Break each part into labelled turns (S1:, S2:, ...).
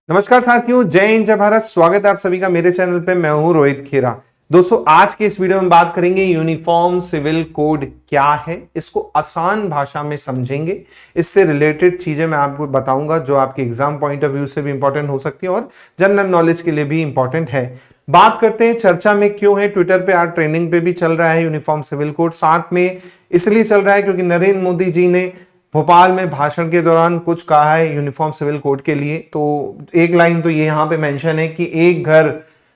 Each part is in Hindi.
S1: नमस्कार साथियों, जय हिंद जय भारत। स्वागत है आप सभी का मेरे चैनल पे। मैं हूं रोहित खेरा। दोस्तों, आज के इस वीडियो में बात करेंगे यूनिफॉर्म सिविल कोड क्या है। इसको आसान भाषा में समझेंगे। इससे रिलेटेड चीजें मैं आपको बताऊंगा जो आपके एग्जाम पॉइंट ऑफ व्यू से भी इंपॉर्टेंट हो सकती है और जनरल नॉलेज के लिए भी इंपॉर्टेंट है। बात करते हैं चर्चा में क्यों है। ट्विटर पे आज ट्रेंडिंग पे भी चल रहा है यूनिफॉर्म सिविल कोड। साथ में इसलिए चल रहा है क्योंकि नरेंद्र मोदी जी ने भोपाल में भाषण के दौरान कुछ कहा है यूनिफॉर्म सिविल कोड के लिए। तो एक लाइन तो ये यहाँ पे मेंशन है कि एक घर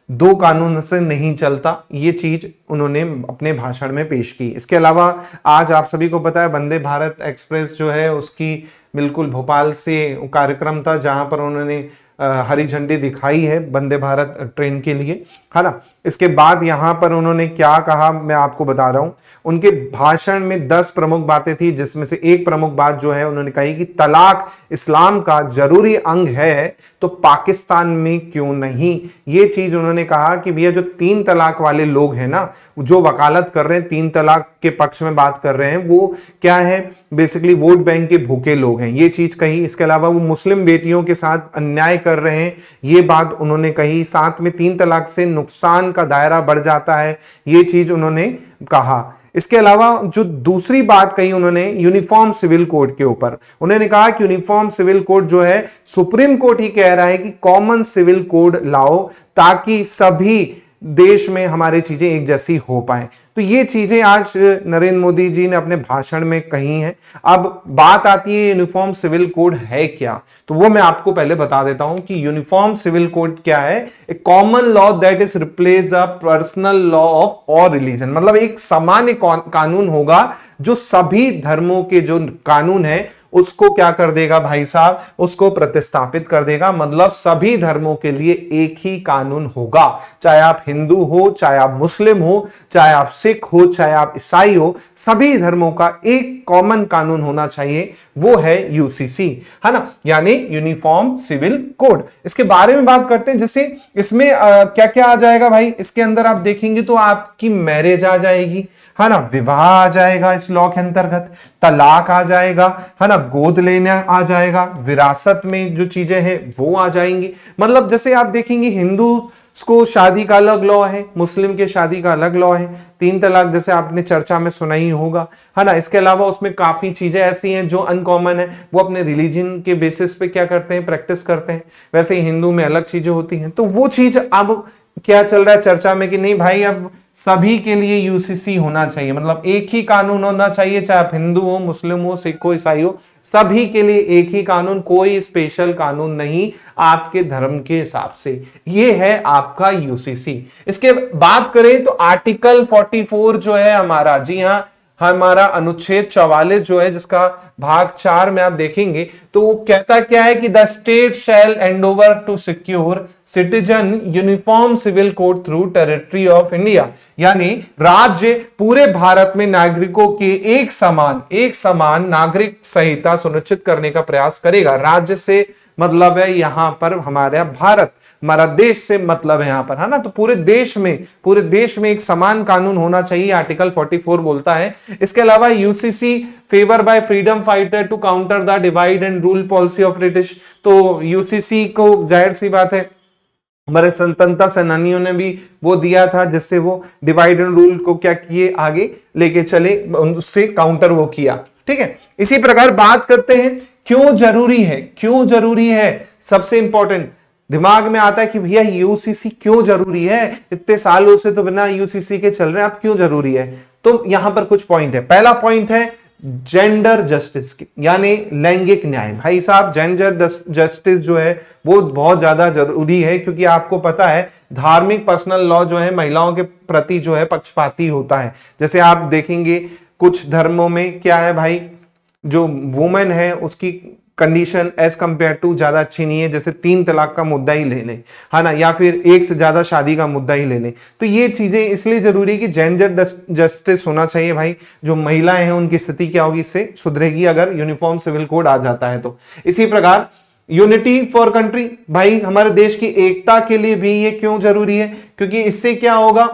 S1: दो कानून से नहीं चलता। ये चीज उन्होंने अपने भाषण में पेश की। इसके अलावा आज आप सभी को पता है वंदे भारत एक्सप्रेस जो है उसकी बिल्कुल भोपाल से कार्यक्रम था जहां पर उन्होंने हरी झंडी दिखाई है वंदे भारत ट्रेन के लिए, है ना। इसके बाद यहाँ पर उन्होंने क्या कहा मैं आपको बता रहा हूँ। उनके भाषण में 10 प्रमुख बातें थी, जिसमें से एक प्रमुख बात जो है उन्होंने कही कि तलाक इस्लाम का जरूरी अंग है तो पाकिस्तान में क्यों नहीं। ये चीज उन्होंने कहा कि भैया जो 3 तलाक वाले लोग हैं ना, जो वकालत कर रहे हैं 3 तलाक के पक्ष में बात कर रहे हैं, वो क्या है, बेसिकली वोट बैंक के भूखे लोग हैं। ये चीज कही। इसके अलावा वो मुस्लिम बेटियों के साथ अन्याय कर रहे हैं, ये बात उन्होंने कही। साथ में 3 तलाक से नुकसान का दायरा बढ़ जाता है, ये चीज उन्होंने कहा। इसके अलावा जो दूसरी बात कही उन्होंने यूनिफॉर्म सिविल कोड के ऊपर, उन्होंने कहा कि यूनिफॉर्म सिविल कोड जो है सुप्रीम कोर्ट ही कह रहा है कि कॉमन सिविल कोड लाओ ताकि सभी देश में हमारी चीजें एक जैसी हो पाए। तो ये चीजें आज नरेंद्र मोदी जी ने अपने भाषण में कही हैं। अब बात आती है यूनिफॉर्म सिविल कोड है क्या, तो वो मैं आपको पहले बता देता हूं कि यूनिफॉर्म सिविल कोड क्या है। A common law that is replace a personal law of all religion. मतलब एक सामान्य कानून होगा जो सभी धर्मों के जो कानून है उसको क्या कर देगा भाई साहब, उसको प्रतिस्थापित कर देगा। मतलब सभी धर्मों के लिए एक ही कानून होगा, चाहे आप हिंदू हो, चाहे आप मुस्लिम हो, चाहे आप सिख हो, चाहे आप ईसाई हो, सभी धर्मों का एक कॉमन कानून होना चाहिए, वो है यूसीसी, है ना, यानी यूनिफॉर्म सिविल कोड। इसके बारे में बात करते हैं। जैसे इसमें क्या क्या आ जाएगा भाई, इसके अंदर आप देखेंगे तो आपकी मैरिज आ जाएगी, है ना, विवाह आ जाएगा इस लॉ के अंतर्गत, तलाक आ जाएगा, है ना, गोद लेना आ जाएगा, विरासत में जो चीजें हैं वो आ जाएंगी। मतलब जैसे आप देखेंगे हिंदू को शादी का अलग लॉ है, मुस्लिम के शादी का अलग लॉ है, 3 तलाक जैसे आपने चर्चा में सुना ही होगा, है ना। इसके अलावा उसमें काफी चीजें ऐसी हैं जो अनकॉमन है, वो अपने रिलीजन के बेसिस पे क्या करते हैं, प्रैक्टिस करते हैं। वैसे ही हिंदू में अलग चीजें होती हैं। तो वो चीज अब क्या चल रहा है चर्चा में कि नहीं भाई अब सभी के लिए यूसीसी होना चाहिए, मतलब एक ही कानून होना चाहिए, चाहे आप हिंदू हो, मुस्लिम हो, सिख हो, ईसाई हो, सभी के लिए एक ही कानून, कोई स्पेशल कानून नहीं आपके धर्म के हिसाब से। ये है आपका यूसीसी। इसके बात करें तो आर्टिकल 44 जो है हमारा, जी हाँ, हमारा अनुच्छेद 44 जो है, जिसका भाग 4 में आप देखेंगे तो वो कहता क्या है कि the state shall endeavour to secure citizen uniform civil code through territory of India. यानी राज्य पूरे भारत में नागरिकों के एक समान नागरिक संहिता सुनिश्चित करने का प्रयास करेगा। राज्य से मतलब है यहां पर हमारा भारत, हमारा देश से मतलब है यहां पर, है ना। तो पूरे देश में एक समान कानून होना चाहिए, आर्टिकल 44 बोलता है। इसके अलावा UCC favour by freedom fighter to counter the divide and rule policy of British. तो यूसीसी को जाहिर सी बात है हमारे स्वतंत्रता सेनानियों ने भी वो दिया था, जिससे वो डिवाइड एंड रूल को क्या किए, आगे लेके चले, उससे काउंटर वो किया। ठीक है। इसी प्रकार बात करते हैं क्यों जरूरी है। सबसे इंपॉर्टेंट दिमाग में आता है कि भैया यूसीसी क्यों जरूरी है, इतने सालों से तो बिना यूसीसी के चल रहे हैं, अब क्यों जरूरी है। तो यहां पर कुछ पॉइंट है। पहला पॉइंट है जेंडर जस्टिस, यानी लैंगिक न्याय। भाई साहब जेंडर जस्टिस जो है वो बहुत ज्यादा जरूरी है, क्योंकि आपको पता है धार्मिक पर्सनल लॉ जो है महिलाओं के प्रति जो है पक्षपाती होता है। जैसे आप देखेंगे कुछ धर्मों में क्या है भाई, जो वुमेन है उसकी कंडीशन एज कंपेयर टू ज्यादा अच्छी नहीं है। जैसे 3 तलाक का मुद्दा ही ले लें, है ना, या फिर एक से ज्यादा शादी का मुद्दा ही ले लें। तो ये चीजें इसलिए जरूरी है कि जेंडर जस्टिस होना चाहिए भाई। जो महिलाएं हैं उनकी स्थिति क्या होगी, इससे सुधरेगी अगर यूनिफॉर्म सिविल कोड आ जाता है तो। इसी प्रकार यूनिटी फॉर कंट्री, भाई हमारे देश की एकता के लिए भी ये क्यों जरूरी है, क्योंकि इससे क्या होगा,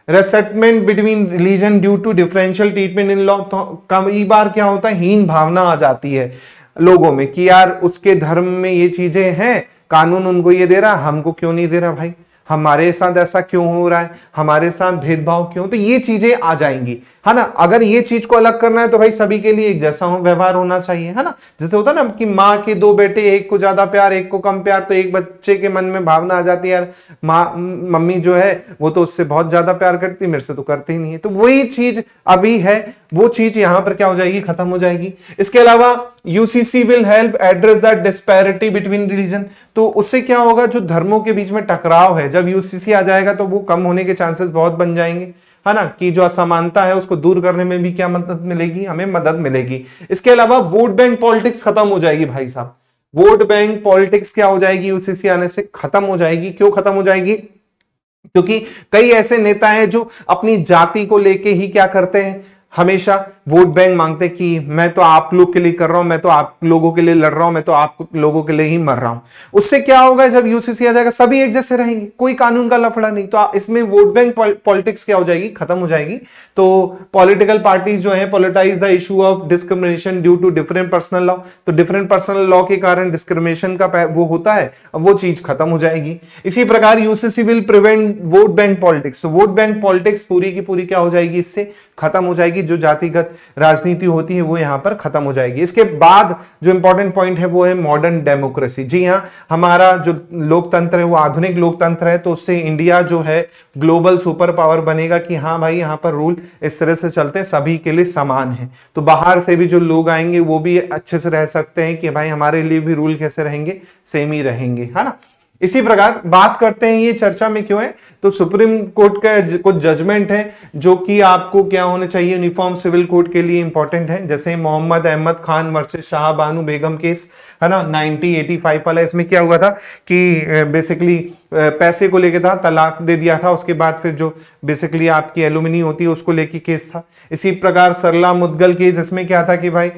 S1: resentment between religion due to differential treatment in law. तो कई बार क्या होता है हीन भावना आ जाती है, लोगों में कि यार उसके धर्म में ये चीजें हैं, कानून उनको ये दे रहा, हमको क्यों नहीं दे रहा भाई, हमारे साथ ऐसा क्यों हो रहा है, हमारे साथ भेदभाव क्यों, तो ये चीजें आ जाएंगी, है ना। अगर ये चीज को अलग करना है तो भाई सभी के लिए एक जैसा व्यवहार होना चाहिए, है ना। जैसे होता है ना कि माँ के दो बेटे, एक को ज्यादा प्यार एक को कम प्यार, तो एक बच्चे के मन में भावना आ जाती है यार माँ मम्मी जो है वो तो उससे बहुत ज्यादा प्यार करती, मेरे से तो करती ही नहीं है। तो वही चीज अभी है, वो चीज यहां पर क्या हो जाएगी, खत्म हो जाएगी। इसके अलावा UCC will help address that disparity between religion, तो उससे क्या होगा, जो धर्मों के बीच में टकराव है, जब यूसीसी आ जाएगा तो वो कम होने के चांसेस बहुत बन जाएंगे, है ना, कि जो असमानता है उसको दूर करने में भी क्या मदद मिलेगी, हमें मदद मिलेगी। इसके अलावा वोट बैंक पॉलिटिक्स खत्म हो जाएगी भाई साहब, वोट बैंक पॉलिटिक्स क्या हो जाएगी, यूसीसी आने से खत्म हो जाएगी। क्यों खत्म हो जाएगी, क्योंकि कई ऐसे नेता हैं जो अपनी जाति को लेके ही क्या करते हैं, हमेशा वोट बैंक मांगते कि मैं तो आप लोग के लिए कर रहा हूं, मैं तो आप लोगों के लिए लड़ रहा हूं, मैं तो आप लोगों के लिए ही मर रहा हूं। उससे क्या होगा, जब यूसीसी आ जाएगा सभी एक जैसे रहेंगे, कोई कानून का लफड़ा नहीं, तो इसमें वोट बैंक पॉलिटिक्स क्या हो जाएगी, खत्म हो जाएगी। तो पॉलिटिकल पार्टीज जो है politicise the issue of discrimination due to different personal law, तो डिफरेंट पर्सनल लॉ के कारण डिस्क्रिमिनेशन का वो होता है, वो चीज खत्म हो जाएगी। इसी प्रकार UCC will prevent vote bank politics, तो वोट बैंक पॉलिटिक्स पूरी की पूरी क्या हो जाएगी, इससे खत्म हो जाएगी। जो जातिगत राजनीति होती है वो यहां पर खत्म हो जाएगी। इसके बाद जो इंपॉर्टेंट पॉइंट है वो है मॉडर्न डेमोक्रेसी। जी हां, हमारा जो लोकतंत्र है वो आधुनिक लोकतंत्र है, तो उससे इंडिया जो है ग्लोबल सुपर पावर बनेगा कि हाँ भाई यहां पर रूल इस तरह से चलते हैं, सभी के लिए समान है। तो बाहर से भी जो लोग आएंगे वो भी अच्छे से रह सकते हैं कि भाई हमारे लिए भी रूल कैसे रहेंगे, सेम ही रहेंगे, है ना। इसी प्रकार बात करते हैं ये चर्चा में क्यों है, तो सुप्रीम कोर्ट का कुछ जजमेंट है जो कि आपको क्या होने चाहिए, यूनिफॉर्म सिविल कोड के लिए इंपॉर्टेंट है। जैसे मोहम्मद अहमद खान वर्सेस शाह बानू बेगम केस, है ना, 1985 वाला। इसमें क्या हुआ था कि बेसिकली पैसे को लेके था, तलाक दे दिया था, उसके बाद फिर जो बेसिकली आपकी एलुमिनी होती है उसको लेके केस था। इसी प्रकार सरला मुदगल केस, इसमें क्या था कि भाई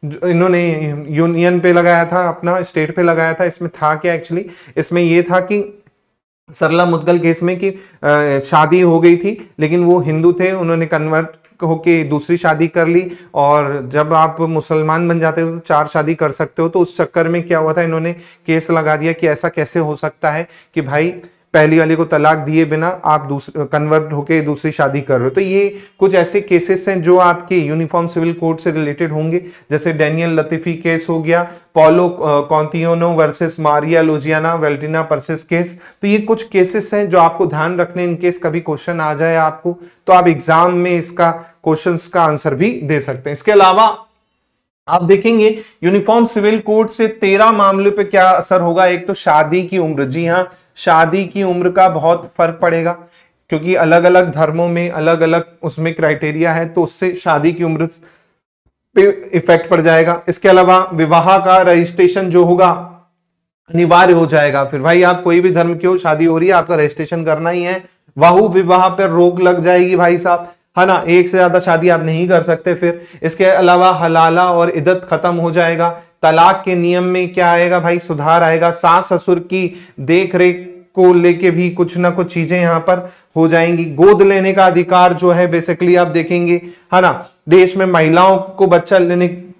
S1: इन्होंने यूनियन पे लगाया था, अपना स्टेट पे लगाया था। इसमें था क्या एक्चुअली, इसमें ये था कि सरला मुदगल केस में कि शादी हो गई थी लेकिन वो हिंदू थे, उन्होंने कन्वर्ट होके दूसरी शादी कर ली, और जब आप मुसलमान बन जाते हो तो 4 शादी कर सकते हो। तो उस चक्कर में क्या हुआ था, इन्होंने केस लगा दिया कि ऐसा कैसे हो सकता है कि भाई पहली वाली को तलाक दिए बिना आप दूसरे कन्वर्ट होके दूसरी शादी कर रहे हो। तो ये कुछ ऐसे केसेस हैं जो आपके यूनिफॉर्म सिविल कोड से रिलेटेड होंगे। जैसे डेनियल लतीफी केस हो गया, Paulo Coutinho versus Maria Luiza Valentina Pereira case. तो ये कुछ केसेस हैं जो आपको ध्यान रखने, इन केस कभी क्वेश्चन आ जाए आपको तो आप एग्जाम में इसका क्वेश्चंस का आंसर भी दे सकते हैं। इसके अलावा आप देखेंगे यूनिफॉर्म सिविल कोड से 13 मामलों पे क्या असर होगा। एक तो शादी की उम्र, जी हाँ, शादी की उम्र का बहुत फर्क पड़ेगा क्योंकि अलग अलग धर्मों में अलग अलग उसमें क्राइटेरिया है, तो उससे शादी की उम्र पे इफेक्ट पड़ जाएगा। इसके अलावा विवाह का रजिस्ट्रेशन जो होगा अनिवार्य हो जाएगा। फिर भाई आप कोई भी धर्म की हो, शादी हो रही है, आपका रजिस्ट्रेशन करना ही है। बहु विवाह पर रोक लग जाएगी भाई साहब, है ना, एक से ज्यादा शादी आप नहीं कर सकते। फिर इसके अलावा हलाला और इद्दत खत्म हो जाएगा। तलाक के नियम में क्या आएगा भाई, सुधार आएगा। सास ससुर की देख रेख को लेके भी कुछ ना कुछ चीजें यहां पर हो जाएंगी। गोद लेने का अधिकार जो है बेसिकली आप देखेंगे, है ना, देश में महिलाओं को बच्चा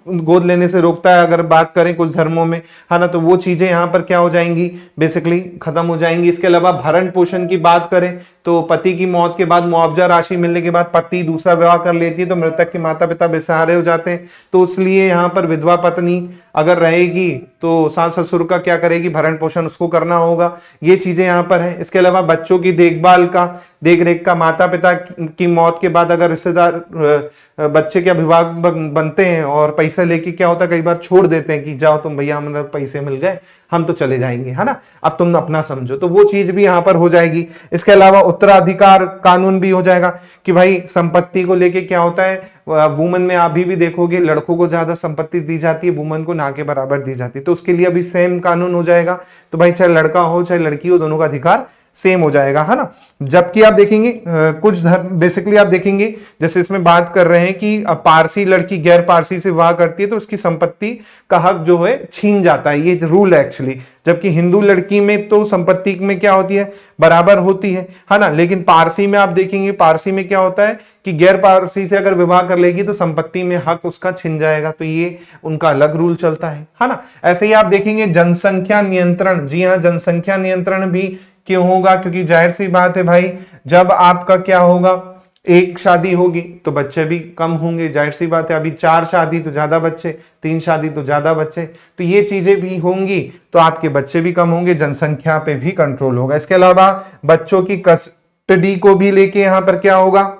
S1: गोद लेने से रोकता है अगर बात करें कुछ धर्मों में, है ना, तो वो चीजें यहां पर क्या हो जाएंगी, बेसिकली खत्म हो जाएंगी। इसके अलावा भरण पोषण की बात करें तो पति की मौत के बाद मुआवजा राशि मिलने के बाद पति दूसरा विवाह कर लेती है तो मृतक के माता पिता बेसहारे हो जाते हैं, तो इसलिए यहाँ पर विधवा पत्नी अगर रहेगी तो सास ससुर का क्या करेगी, भरण पोषण उसको करना होगा। ये चीजें यहाँ पर है। इसके अलावा बच्चों की देखभाल का, देख रेख का, माता पिता की मौत के बाद अगर रिश्तेदार बच्चे के अभिभावक बनते हैं और पैसा लेके क्या होता है, कई बार छोड़ देते हैं कि जाओ तुम भैया, हमें पैसे मिल गए, हम तो चले जाएंगे, है ना, अब तुम अपना समझो, तो वो चीज भी यहाँ पर हो जाएगी। इसके अलावा उत्तराधिकार कानून भी हो जाएगा कि भाई संपत्ति को लेके क्या होता है, वुमन में अभी भी देखोगे लड़कों को ज्यादा संपत्ति दी जाती है, वुमन को ना के बराबर दी जाती है, तो उसके लिए अभी सेम कानून हो जाएगा। तो भाई चाहे लड़का हो चाहे लड़की हो, दोनों का अधिकार सेम हो जाएगा, है ना। जबकि आप देखेंगे कुछ धर्म बेसिकली आप देखेंगे, जैसे इसमें बात कर रहे हैं कि पारसी लड़की गैर पारसी से विवाह करती है तो उसकी संपत्ति का हक जो है छीन जाता है, ये रूल है एक्चुअली। जबकि हिंदू लड़की में तो संपत्ति में क्या होती है, बराबर होती है ना। लेकिन पारसी में आप देखेंगे, पारसी में क्या होता है कि गैर पारसी से अगर विवाह कर लेगी तो संपत्ति में हक उसका छिन जाएगा, तो ये उनका अलग रूल चलता है ना। ऐसे ही आप देखेंगे जनसंख्या नियंत्रण, जी हाँ, जनसंख्या नियंत्रण भी क्यों होगा, क्योंकि जाहिर सी बात है भाई, जब आपका क्या होगा, एक शादी होगी तो बच्चे भी कम होंगे, जाहिर सी बात है। अभी 4 शादी तो ज्यादा बच्चे, 3 शादी तो ज्यादा बच्चे, तो ये चीजें भी होंगी तो आपके बच्चे भी कम होंगे, जनसंख्या पे भी कंट्रोल होगा। इसके अलावा बच्चों की कस्टडी को भी लेके यहाँ पर क्या होगा,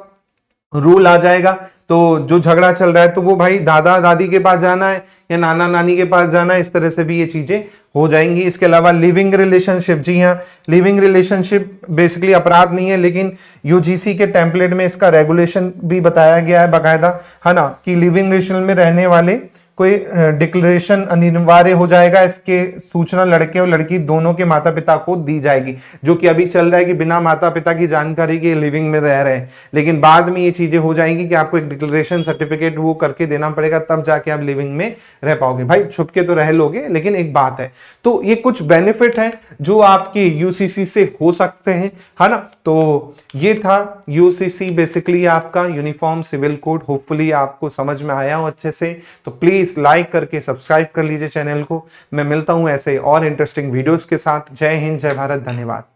S1: रूल आ जाएगा। तो जो झगड़ा चल रहा है तो वो भाई दादा दादी के पास जाना है या नाना नानी के पास जाना है, इस तरह से भी ये चीजें हो जाएंगी। इसके अलावा लिविंग रिलेशनशिप, जी हाँ, लिविंग रिलेशनशिप बेसिकली अपराध नहीं है, लेकिन यूजीसी के टेम्पलेट में इसका रेगुलेशन भी बताया गया है बाकायदा, है ना, कि लिविंग रिलेशन में रहने वाले कोई डिक्लेरेशन अनिवार्य हो जाएगा, इसके सूचना लड़के और लड़की दोनों के माता पिता को दी जाएगी। जो कि अभी चल रहा है कि बिना माता पिता की जानकारी के लिविंग में रह रहे हैं, लेकिन बाद में ये चीजें हो जाएंगी कि आपको एक डिक्लेरेशन सर्टिफिकेट वो करके देना पड़ेगा, तब जाके आप लिविंग में रह पाओगे। भाई छुपके तो रह लोगे, लेकिन एक बात है, तो ये कुछ बेनिफिट है जो आपकी यूसीसी से हो सकते हैं, है ना। तो ये था यूसीसी बेसिकली आपका यूनिफॉर्म सिविल कोड, होपफुली आपको समझ में आया हो अच्छे से। तो प्लीज लाइक करके सब्सक्राइब कर लीजिए चैनल को। मैं मिलता हूं ऐसे और इंटरेस्टिंग वीडियोस के साथ। जय हिंद, जय भारत, धन्यवाद।